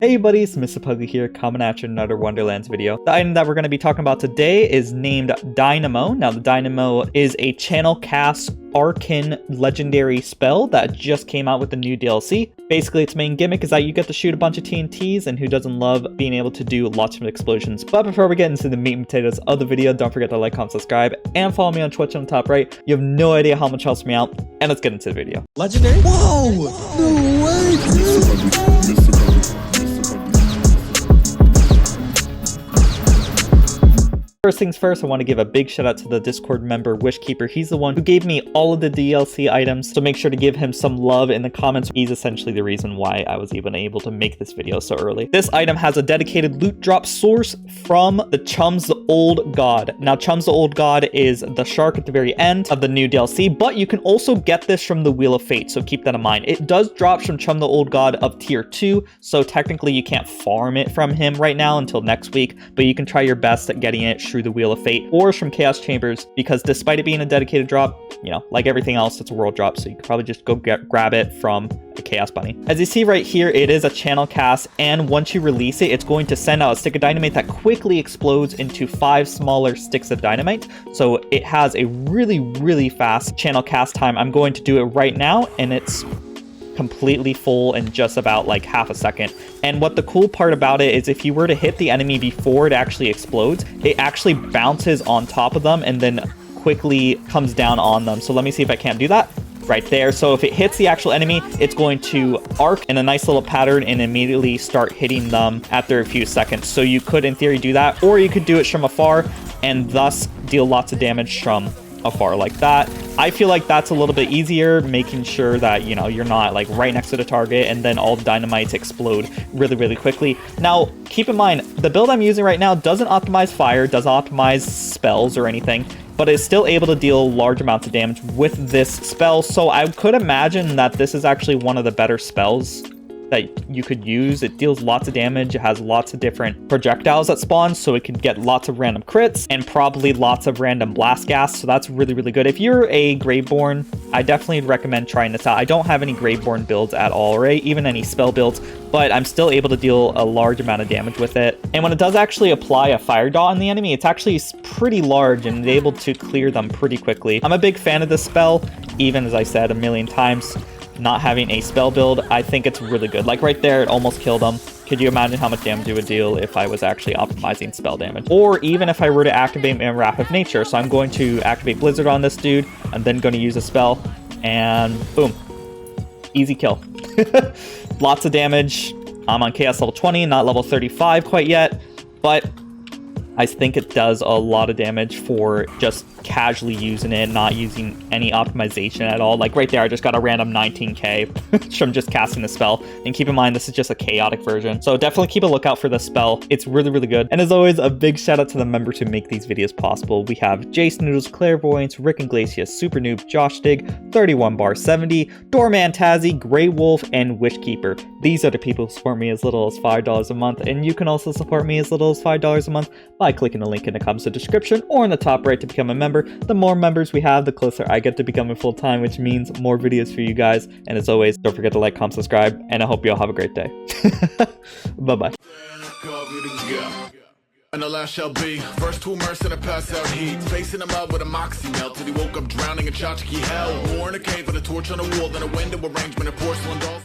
Hey buddies, Mr. Pugly here, coming at you another Wonderlands video. The item that we're going to be talking about today is named Dynamo. Now the Dynamo is a channel cast Arcan legendary spell that just came out with the new DLC. Basically its main gimmick is that you get to shoot a bunch of TNTs, and who doesn't love being able to do lots of explosions. But before we get into the meat and potatoes of the video, don't forget to like, comment, subscribe, and follow me on Twitch on the top right. You have no idea how much helps me out, and let's get into the video. Legendary? Whoa! No way, dude! First things first, I want to give a big shout out to the Discord member Wishkeeper. He's the one who gave me all of the DLC items, so make sure to give him some love in the comments. He's essentially the reason why I was even able to make this video so early. This item has a dedicated loot drop source from the Chums the Old God. Now, Chums the Old God is the shark at the very end of the new DLC, but you can also get this from the Wheel of Fate, so keep that in mind. It does drop from Chum the Old God of tier 2, so technically you can't farm it from him right now until next week, but you can try your best at getting it through the Wheel of Fate or from Chaos Chambers, because despite it being a dedicated drop, you know, like everything else, it's a world drop, so you can probably just go grab it from a Chaos Bunny. As you see right here, it is a channel cast, and once you release it, it's going to send out a stick of dynamite that quickly explodes into 5 smaller sticks of dynamite. So it has a really fast channel cast time. I'm going to do it right now, and it's completely full in just about like half a second. And what the cool part about it is, if you were to hit the enemy before it actually explodes, it actually bounces on top of them and then quickly comes down on them. So let me see if I can't do that right there. So if it hits the actual enemy, it's going to arc in a nice little pattern and immediately start hitting them after a few seconds. So you could in theory do that, or you could do it from afar and thus deal lots of damage from afar like that. I feel like that's a little bit easier, making sure that, you know, you're not like right next to the target and then all the dynamites explode really quickly. Now, keep in mind, the build I'm using right now doesn't optimize fire, doesn't optimize spells or anything, but is still able to deal large amounts of damage with this spell. So I could imagine that this is actually one of the better spells that you could use. It deals lots of damage, it has lots of different projectiles that spawn, so it can get lots of random crits and probably lots of random blast gas, so that's really good. If you're a Graveborn, I definitely recommend trying this out. I don't have any Graveborn builds at all, right? Even any spell builds, but I'm still able to deal a large amount of damage with it. And when it does actually apply a fire dot on the enemy, it's actually pretty large and able to clear them pretty quickly. I'm a big fan of this spell, even as I said a million times, not having a spell build, I think it's really good. Like right there, it almost killed him. Could you imagine how much damage it would deal if I was actually optimizing spell damage? Or even if I were to activate my Wrath of Nature. So I'm going to activate Blizzard on this dude. I'm then going to use a spell, and boom. Easy kill. Lots of damage. I'm on Chaos level 20, not level 35 quite yet, but I think it does a lot of damage for just casually using it, not using any optimization at all. Like right there, I just got a random 19k from just casting the spell. And keep in mind, this is just a chaotic version. So definitely keep a lookout for the spell. It's really good. And as always, a big shout out to the members who make these videos possible. We have Jason Noodles, Clairvoyance, Rick Iglesias, Super Noob, Josh Dig, 31 Bar 70, Doorman Tazzy, Grey Wolf, and Wishkeeper. These are the people who support me as little as $5 a month. And you can also support me as little as $5 a month by clicking the link in the comments description or in the top right to become a member. The more members we have, the closer I get to becoming full-time, which means more videos for you guys. And as always, don't forget to like, comment, subscribe, and I hope you all have a great day. Bye-bye. And the last shall be first to immerse in a pass out heat, facing him out with a moxie melt till he woke up drowning in tchotchke hell. War in a cave with a torch on a wall, then a window arrangement of porcelain dolls.